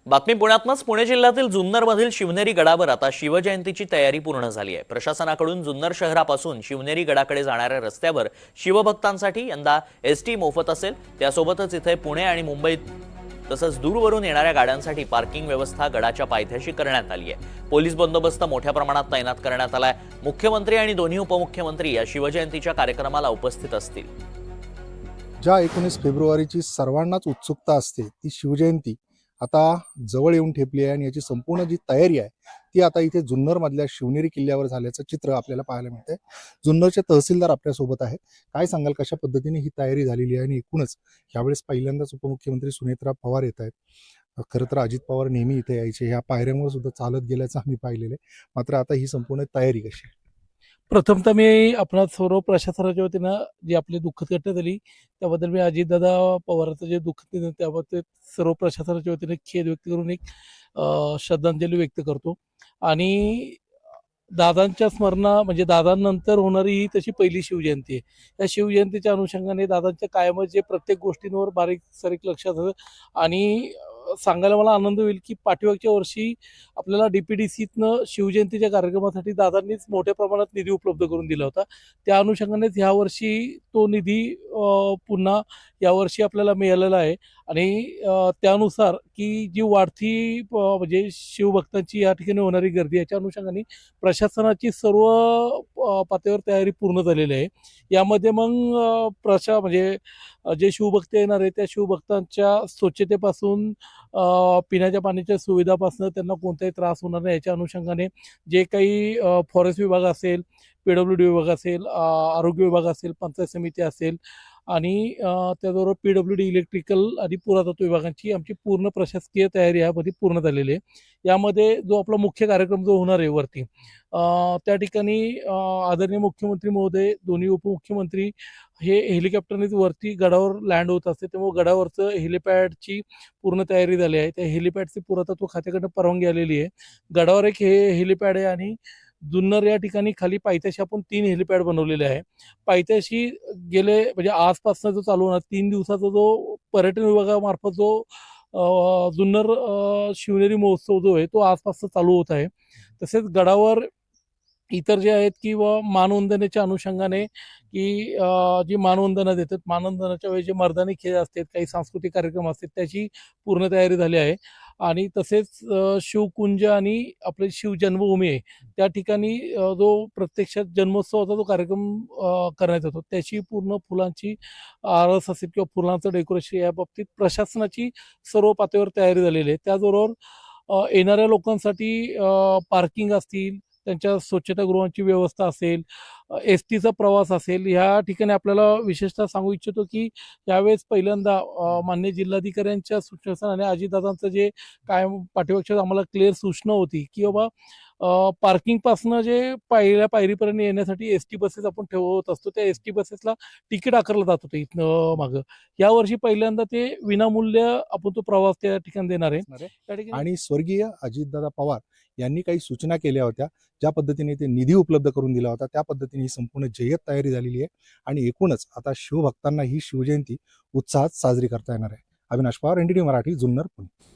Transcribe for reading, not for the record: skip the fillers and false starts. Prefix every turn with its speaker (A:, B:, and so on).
A: बातमी पुण्यातूनच पुणे जिल्ह्यातील जुन्नरमधील शिवनेरी गडावर आता शिवजयंतीची तयारी पूर्ण झाली आहे। प्रशासनाकडून जुन्नर शहरापासून शिवनेरी गडाकडे जाणाऱ्या रस्त्यावर शिवभक्तांसाठी यंदा एसटी मोफत असेल। त्यासोबतच इथे पुणे आणि मुंबईत तसंच दूरवरून येणाऱ्या गाड्यांसाठी पार्किंग व्यवस्था गडाच्या पायथ्याशी करण्यात आली आहे। पोलीस बंदोबस्त मोठ्या प्रमाणात तैनात करण्यात आलाय। मुख्यमंत्री आणि दोन्ही उपमुख्यमंत्री या शिवजयंतीच्या कार्यक्रमाला उपस्थित असतील।
B: ज्या 19 फेब्रुवारीची सर्वांनाच उत्सुकता असते ती शिवजयंती आता जवळ येऊन ठेपली आहे आणि याची संपूर्ण जी तयारी आहे ती आता इथे जुन्नर मधल्या शिवनेरी किल्ल्यावर झाल्याचं चित्र आपल्याला पाहायला मिळतंय। जुन्नरचे तहसीलदार आपल्यासोबत आहेत। काय सांगाल, कशा पद्धतीने ही तयारी झालेली आहे आणि एकूणच यावेळेस पहिल्यांदाच उपमुख्यमंत्री सुनेत्रा पवार येत आहेत। खरं तर अजित पवार नेहमी इथे यायचे, ह्या पायऱ्यांवर सुद्धा चालत गेल्याचं आम्ही पाहिलेलं आहे। मात्र आता ही संपूर्ण तयारी कशी आहे?
C: प्रथमतः मी आपणा सर्व प्रशासनाच्या वतीनं जी आपली दुःखद घटना झाली त्याबद्दल मी अजितदादा पवारांचं जे दुःख त्याबद्दल सर्व प्रशासनाच्या वतीने खेद व्यक्त करून एक श्रद्धांजली व्यक्त करतो। आणि दादांच्या स्मरणा म्हणजे दादांनंतर होणारी ही तशी पहिली शिवजयंती आहे। या शिवजयंतीच्या अनुषंगाने दादांच्या कायमच जे प्रत्येक गोष्टींवर बारीक सारीक लक्षात होतं आणि सांगायला मला आनंद होईल की पाठीमागच्या वर्षी आपल्याला डीपीडीसीतनं शिवजयंतीच्या कार्यक्रमासाठी दादांनीच मोठ्या प्रमाणात निधी उपलब्ध करून दिला होता। त्या अनुषंगानेच ह्या वर्षी तो निधी पुन्हा यावर्षी आपल्याला मिळालेला आहे। आणि त्यानुसार की जी वाढती म्हणजे शिवभक्तांची या ठिकाणी होणारी गर्दी याच्या अनुषंगाने प्रशासनाची सर्व पातळीवर तयारी पूर्ण झालेली आहे। यामध्ये मग म्हणजे जे शिवभक्त येणार आहे त्या शिवभक्तांच्या स्वच्छतेपासून पिण्याच्या पाण्याच्या सुविधापासून त्यांना कोणताही त्रास होणार नाही याच्या अनुषंगाने जे काही फॉरेस्ट विभाग असेल, पीडब्ल्यूडी विभाग असेल, आरोग्य विभाग असेल, पंचायत समिती असेल आणि त्याचबरोबर पीडब्ल्यूडी इलेक्ट्रिकल आणि पुरातत्व विभागांची आमची पूर्ण प्रशासकीय तयारी यामध्ये पूर्ण झालेली आहे। यामध्ये जो आपला मुख्य कार्यक्रम जो होणार आहे वरती त्या ठिकाणी आदरणीय मुख्यमंत्री महोदय, दोन्ही उपमुख्यमंत्री हे हेलिकॉप्टरनेच वरती गडावर लँड होत असते, त्यामुळे गडावरचं हेलिपॅडची पूर्ण तयारी झाली आहे। त्या हेलिपॅडची पुरातत्व खात्याकडनं परवानगी आलेली आहे। गडावर एक हेलिपॅड आहे आणि जुन्नर या ठिकाणी खाली पायथ्याशी आपण 3 हेलिपॅड बनवलेले आहे। पायथ्याशी गेले म्हणजे आजपासून जो चालू होणार 3 दिवसाचा जो पर्यटन विभागामार्फत जो जुन्नर शिवनेरी महोत्सव जो आहे तो आजपासून चालू होत आहे। तसेच गडावर इतर जे आहेत किंवा मानवंदनेच्या अनुषंगाने की जी मानवंदना देतात, मानवंदनाच्या वेळी जे मर्दानी खेळ असतात, काही सांस्कृतिक कार्यक्रम असतात त्याची पूर्ण तयारी झाली आहे। आणि तसेच शिवकुंज आणि आपली शिवजन्मभूमी आहे त्या ठिकाणी जो प्रत्यक्षात जन्मोत्सवाचा जो कार्यक्रम करण्यात येतो त्याची पूर्ण फुलांची आरस असेल किंवा फुलांचं डेकोरेशन या बाबतीत प्रशासनाची सर्व पातळीवर तयारी झालेली आहे। त्याचबरोबर येणाऱ्या लोकांसाठी पार्किंग असतील, त्यांच्या स्वच्छतागृहांची व्यवस्था असेल, एस टीचा प्रवास असेल, ह्या ठिकाणी आपल्याला विशेषतः सांगू इच्छितो की यावेळेस पहिल्यांदा माननीय जिल्हाधिकाऱ्यांच्या सूचना आणि अजितदादांचं जे कायम पाठीमागच्या आम्हाला क्लिअर सूचना होती की बाबा पार्किंगपासनं जे पहिल्या पायरीपर्यंत येण्यासाठी एस टी बसेस आपण ठेवत असतो, त्या एस टी बसेसला तिकीट आकारलं जात होतं इथनं मागं। यावर्षी पहिल्यांदा ते विनामूल्य आपण तो प्रवास त्या ठिकाणी देणार आहे। त्या ठिकाणी
B: आणि स्वर्गीय अजितदादा पवार यांनी काही सूचना केल्या होत्या, ज्या पद्धतीने ते निधी उपलब्ध करून दिला होता त्या पद्धतीने ही संपूर्ण जय्यत तयारी झालेली आहे आणि एकूणच आता शिवभक्तांना ही शिवजयंती उत्साहात साजरी करता येणार आहे। अविनाश पवार, NDTV मराठी, जुन्नर, पुणे।